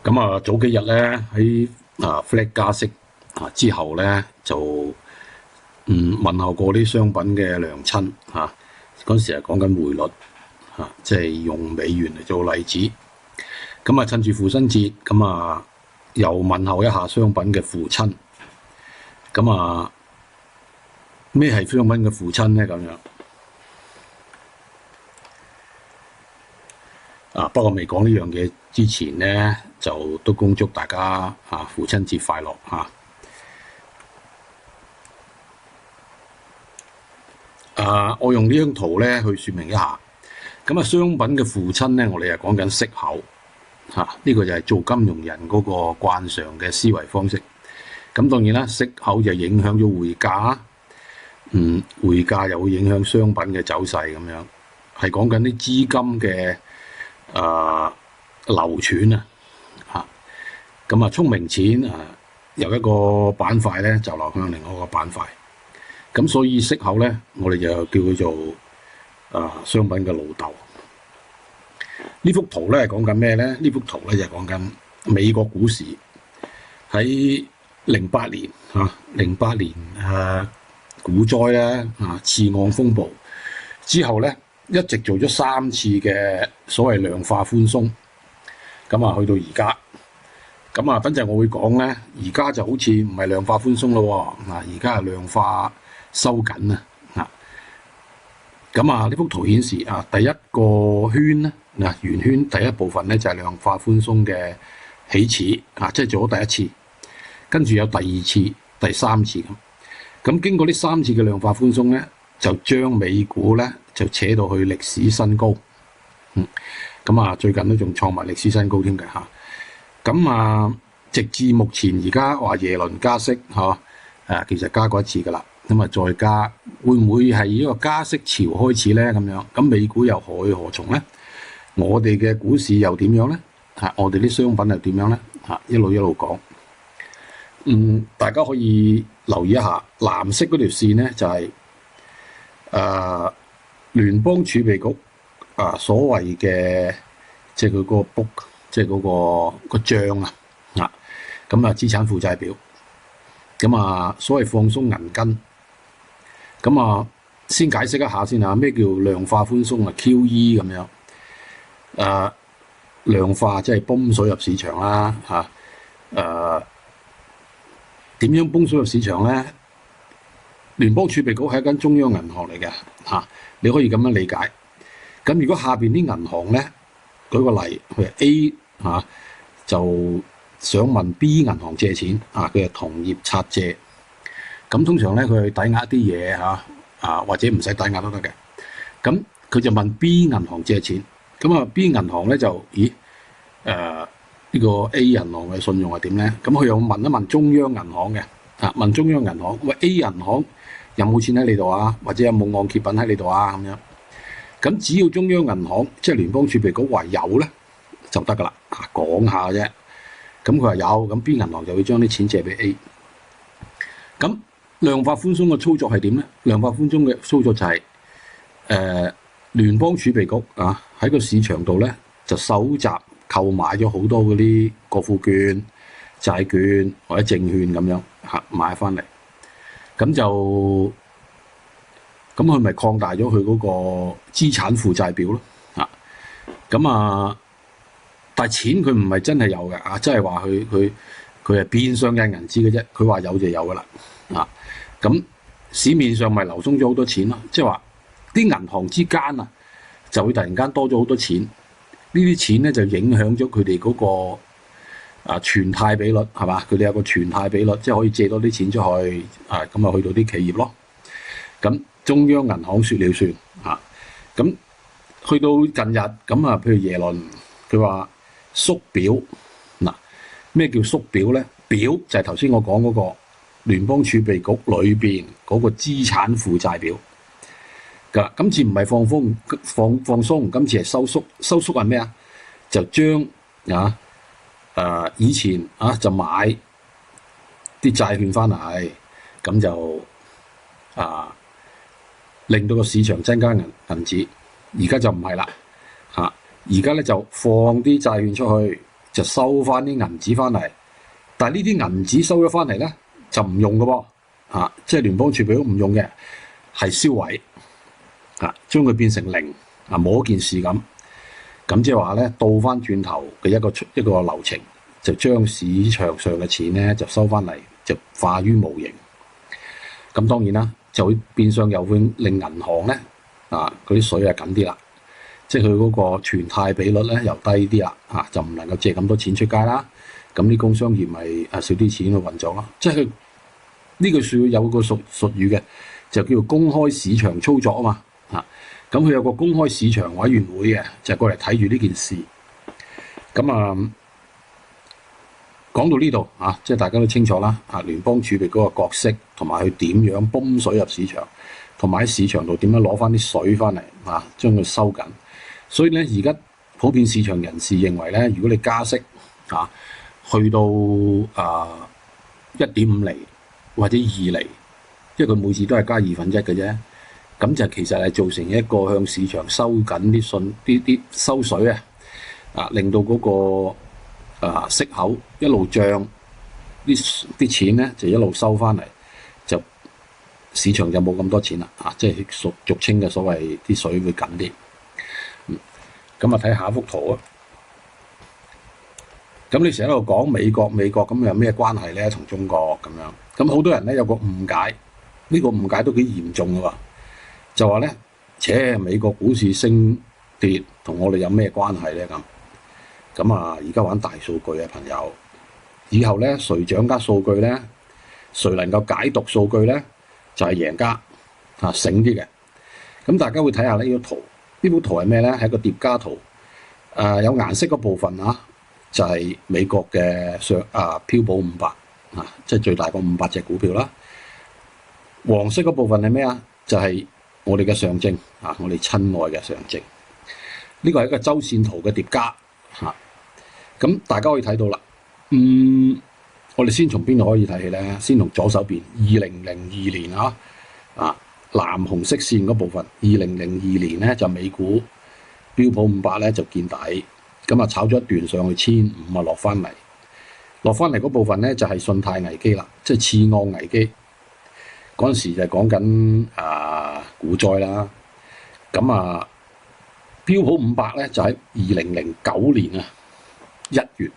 咁啊，早幾日咧喺flat 加息之後咧，就問候過啲商品嘅娘親嗰陣時係講緊匯率即係用美元嚟做例子。咁啊，趁住父親節，咁啊又問候一下商品嘅父親。咁啊，咩係商品嘅父親咧？咁樣不過未講呢樣嘢之前咧，就都恭祝大家父親節快樂我用呢張圖咧去說明一下。咁商品嘅父親咧，我哋係講緊息口呢個就係做金融人嗰個慣常嘅思維方式。咁當然啦，息口就影響咗匯價，匯價又會影響商品嘅走勢咁樣，係講緊啲資金嘅流轉咁聰明錢由一個板塊咧就流向另外一個板塊，咁所以息口咧，我哋就叫佢做商品嘅老豆。呢幅圖咧係講緊咩咧？呢幅圖咧就係講緊美國股市喺08年08年股災咧次按風暴之後咧，一直做咗3次嘅所謂量化寬鬆，咁去到而家，咁等陣我會講咧，而家就好似唔係量化寬鬆咯喎，而家係量化收緊啊。咁呢幅圖顯示第一個圈咧圓圈第一部分咧就係量化寬鬆嘅起始即係做咗第一次，跟住有第二次、第三次咁經過呢3次嘅量化寬鬆咧，就將美股咧就扯到去歷史新高，最近都仲創埋歷史新高添嘅咁直至目前而家話耶倫加息其實加過一次噶啦，再加會唔會係呢個加息潮開始咧？咁樣咁美股又何去何從咧？我哋嘅股市又點樣咧？我哋啲商品又點樣咧？一路講。大家可以留意一下藍色嗰條線咧，就係聯邦儲備局所謂嘅即係佢個 book， 即係嗰個帳資產負債表。所謂放鬆銀根，先解釋一下先咩叫量化寬鬆QE 咁樣。量化即係泵水入市場啦點樣泵水入市場咧？聯邦儲備局係一間中央銀行嚟嘅你可以咁樣理解。咁如果下邊啲銀行咧，舉個例，譬如 A 就想問 B 銀行借錢佢係同業拆借，咁通常咧佢去抵押啲嘢或者唔使抵押都得嘅。咁佢就問 B 銀行借錢，咁B 銀行咧就呢個 A 銀行嘅信用係點咧？咁佢又問一問中央銀行嘅問中央銀行，喂 A 銀行有冇錢喺你度或者有冇按揭品喺你度咁樣？咁只要中央銀行即係聯邦儲備局話有咧就得噶啦，講下啫。咁佢話有，咁 B 銀行就會將啲錢借俾 A。咁量化寬鬆嘅操作係點咧？量化寬鬆嘅操作就係聯邦儲備局喺個市場度咧就搜集購買咗好多嗰啲國庫券、債券或者證券咁樣買翻嚟，咁佢咪擴大咗佢嗰個資產負債表咯但係錢佢唔係真係有嘅即係話佢係變相印銀紙嘅啫，佢話有就有噶啦咁市面上咪流通咗好多錢咯，即係話啲銀行之間就會突然間多咗好多錢，呢啲錢咧就影響咗佢哋嗰個存貸比率係嘛？佢哋有個存貸比率，即係可以借多啲錢出去咁去到啲企業咯。咁中央銀行說了算咁去到近日譬如耶倫佢話縮表咩叫縮表咧？表就係頭先我講嗰個聯邦儲備局裏邊嗰個資產負債表。今次唔係放鬆，今次係收縮。收縮係咩就將以前就買啲債券翻嚟，咁就令到個市場增加銀紙。而家就唔係啦而家咧就放啲債券出去，就收翻啲銀紙翻嚟，但係呢啲銀紙收咗翻嚟咧就唔用嘅喎，即係聯邦儲備局唔用嘅，係銷毀，將佢變成零，冇一件事咁。咁即係話咧，倒翻轉頭嘅一個流程，就將市場上嘅錢咧就收翻嚟，就化於無形。咁當然啦，就會變相又會令銀行咧嗰啲水係緊啲啦，即係佢嗰個存貸比率咧又低啲啦，就唔能夠借咁多錢出街啦。咁啲工商業咪少啲錢去運作咯。即係佢呢句説有個術語嘅，就叫做公開市場操作啊嘛。咁佢有個公開市場委員會嘅，就係過嚟睇住呢件事。咁講到呢度即係大家都清楚啦。聯邦儲備嗰個角色，同埋佢點樣泵水入市場，同埋喺市場度點樣攞翻啲水翻嚟將佢收緊。所以咧，而家普遍市場人士認為咧，如果你加息去到1.5厘或者2厘，因為佢每次都係加1/2嘅啫。咁就其實係造成一個向市場收緊啲收水令到嗰個息口一路漲，啲錢咧就一路收翻嚟，就市場就冇咁多錢啦即係俗稱嘅所謂啲水會緊啲。咁睇下一幅圖啊。咁你成日喺度講美國咁有咩關係咧？同中國咁樣，咁好多人咧有個誤解，呢個誤解都幾嚴重㗎喎。就話咧，美國股市升跌同我哋有咩關係咧？咁而家玩大數據嘅朋友，以後咧誰掌握數據咧，誰能夠解讀數據咧，就係贏家醒啲嘅。咁大家會睇下呢個圖，呢幅圖係咩咧？係一個疊加圖，有顏色嗰部分就係美國嘅標普500即係最大個500隻股票啦。黃色嗰部分係咩啊？就係我哋嘅上證我哋親愛嘅上證，呢個係一個周線圖嘅疊加咁大家可以睇到啦。我哋先從邊度可以睇起咧？先從左手邊，2002年藍紅色線嗰部分，2002年咧就美股標普500咧就見底，咁炒咗一段上去1500落翻嚟嗰部分咧就係信貸危機啦，即係次按危機。嗰陣時就係講緊股災啦。咁標普500咧就喺2009年1月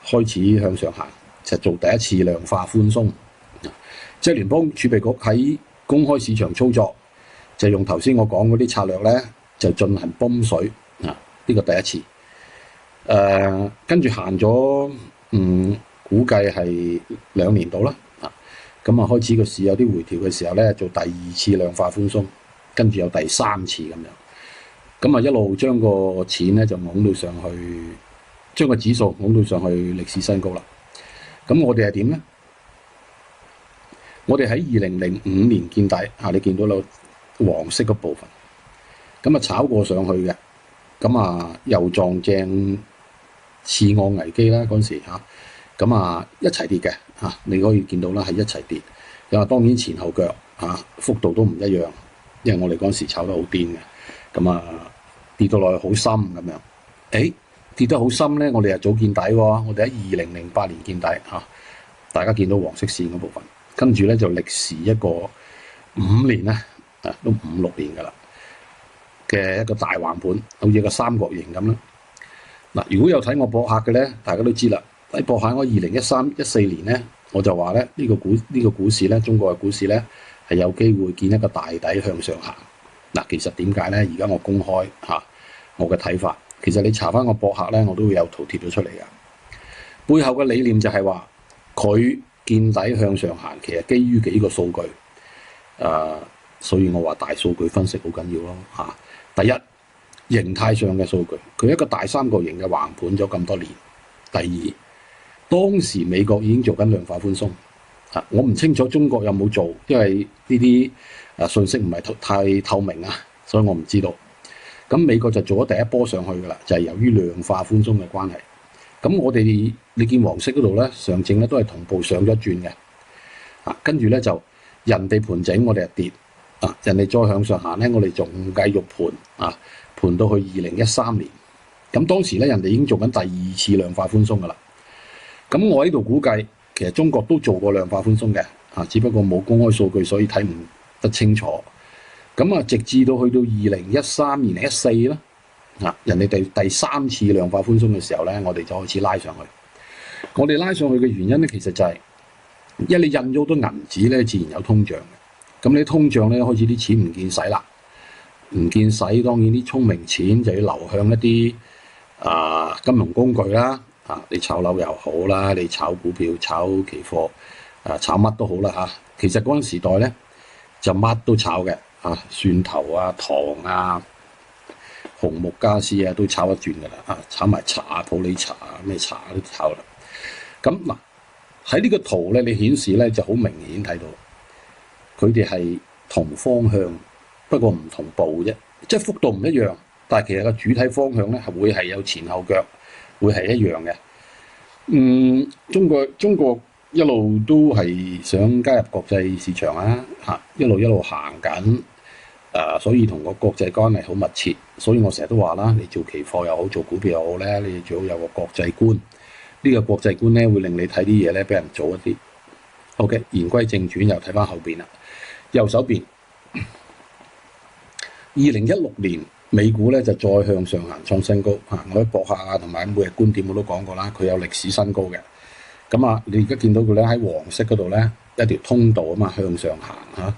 開始向上行，就做第一次量化寬鬆。即係聯邦儲備局喺公開市場操作，就用頭先我講嗰啲策略咧，就進行泵水呢個第一次。跟住行咗估計係2年度啦。咁開始個市有啲回調嘅時候咧，做第2次量化寬鬆，跟住有第3次咁樣。咁一路將個錢咧就拱到上去，將個指數拱到上去歷史新高啦。咁我哋係點咧？我哋喺2005年見底你見到啦，黃色嗰部分。咁炒過上去嘅，咁又撞正次按危機啦嗰陣時咁一齊跌嘅你可以見到啦，係一齊跌。當然前後腳幅度都唔一樣，因為我哋嗰陣時炒得好癲嘅。咁跌到落去好深咁樣。跌得好深咧，我哋早見底喎。我哋喺2008年見底大家見到黃色線嗰部分，跟住咧就歷時一個5年咧都5-6年㗎啦嘅一個大橫盤，好似一個三角形咁啦。如果有睇我博客嘅咧，大家都知啦。喺博客我2013-14年咧，我就話咧呢個股市咧，中國嘅股市咧係有機會見一個大底向上行。其實點解咧？而家我公開我嘅睇法，其實你查翻我博客咧，我都會有圖貼咗出嚟㗎。背後嘅理念就係話佢見底向上行，其實基於幾個數據。所以我話大數據分析好緊要咯第一，形態上嘅數據，佢一個大三角形嘅橫盤咗咁多年。第二，當時美國已經做緊量化寬鬆我唔清楚中國有冇做，因為呢啲信息唔係太透明所以我唔知道。咁美國就做咗第一波上去㗎啦，就係由於量化寬鬆嘅關係。咁我哋你見黃色嗰度咧，上證咧都係同步上咗轉嘅跟住咧就人哋盤整，我哋係跌人哋再向上行咧，我哋仲繼續盤盤到去2013年咁當時咧，人哋已經做緊第二次量化寬鬆噶啦。咁我喺度估計，其實中國都做過量化寬鬆嘅，只不過冇公開數據，所以睇唔得清楚。咁啊，直至到去到2013、2014啦，人哋第三次量化寬鬆嘅時候咧，我哋就開始拉上去。我哋拉上去嘅原因咧，其實就係因為你印咗好多銀紙咧，自然有通脹嘅。咁你通脹咧，開始啲錢唔見使啦，唔見使，當然啲聰明錢就要流向一啲金融工具啦。你炒樓又好啦，你炒股票、炒期貨、炒乜都好啦嚇。其實嗰陣時代咧，就乜都炒嘅，蒜頭啊、糖啊、紅木家私啊，都炒一轉噶啦，炒埋茶、普洱茶啊，咩茶都炒啦。咁嗱，喺呢個圖咧，你顯示咧就好明顯睇到，佢哋係同方向，不過唔同步啫，即係幅度唔一樣，但係其實個主體方向咧係會係有前後腳，會係一樣嘅。中國一路都係想加入國際市場啊，一路行緊，所以同個國際關係好密切。所以我成日都話啦，你做期貨又好，做股票又好咧，你最好有個國際觀。呢個國際觀咧會令你睇啲嘢咧俾人早一啲。OK， 言歸正傳，又睇翻後邊啦。右手邊，2016年美股咧就再向上行創新高。我喺博客同埋每日觀點我都講過啦，佢有歷史新高嘅。咁你而家見到佢咧喺黃色嗰度咧一條通道向上行嚇。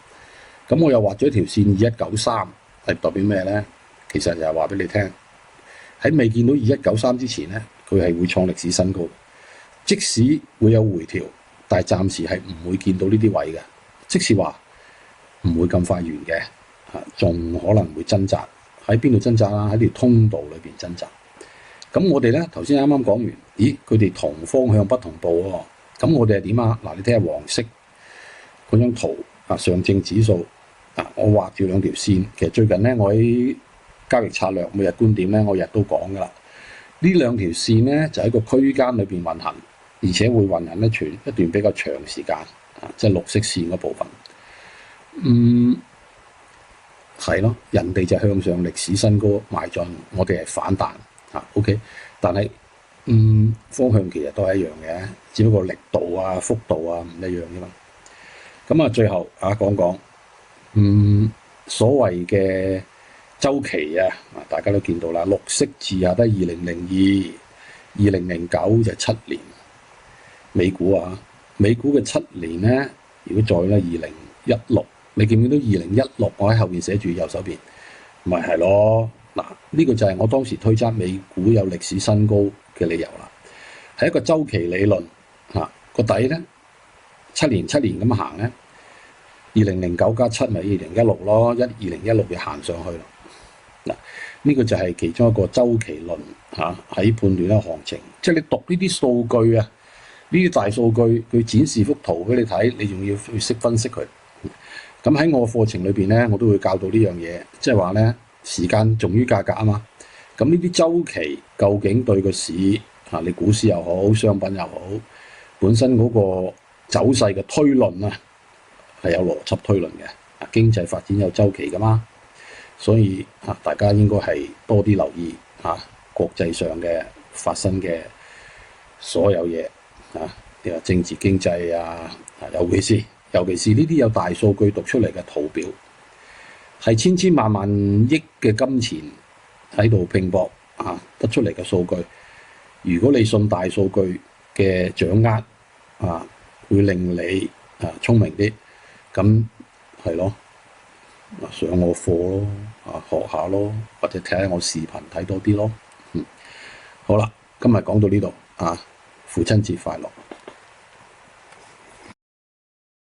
咁我又畫咗一條線2193，係代表咩咧？其實就係話俾你聽，喺未見到2193之前咧，佢係會創歷史新高。即使會有回調，但係暫時係唔會見到呢啲位嘅。即使話唔會咁快完嘅，仲可能會掙扎。喺邊度掙扎啦？喺條通道裏邊掙扎。咁我哋咧頭先啱啱講完，咦？佢哋同方向不同步喎。咁我哋係點啊？嗱，你睇下黃色嗰張圖上證指數我畫住兩條線。其實最近咧，我喺交易策略每日觀點咧，我日都講噶啦。呢兩條線咧就喺個區間裏邊運行，而且會運行一段比較長時間，即係綠色線嗰部分。係咯，人哋就向上歷史新高邁進，我哋係反彈OK， 但係方向其實都係一樣嘅，只不過力度幅度唔一樣啫嘛。咁最後講講所謂嘅周期大家都見到啦，綠色字得2002、2009就7年。美股嘅7年咧，如果再咧2016，你見唔見到2016？我喺後邊寫住右手邊，咪係咯。嗱，呢個就係我當時推測美股有歷史新高嘅理由啦。係一個周期理論個底咧7年咁行咧，2009加7咪2016咯，2016就行上去咯。嗱，呢個就係其中一個周期論喺判斷一個行情。即係你讀呢啲數據呢啲大數據佢展示幅圖俾你睇，你仲要去識分析佢。咁喺我課程裏邊咧，我都會教到呢樣嘢，即係話咧時間重於價格啊嘛。咁呢啲周期究竟對個市你股市又好，商品又好，本身嗰個走勢嘅推論係有邏輯推論嘅。經濟發展有周期噶嘛，所以大家應該係多啲留意國際上嘅發生嘅所有嘢你話政治經濟尤其是呢啲有大數據讀出嚟嘅圖表，係千萬億嘅金錢喺度拼搏得出嚟嘅數據。如果你信大數據嘅掌握會令你聰明啲，咁係咯，上我課咯學下咯，或者睇下我視頻睇多啲咯。好啦，今日講到呢度父親節快樂。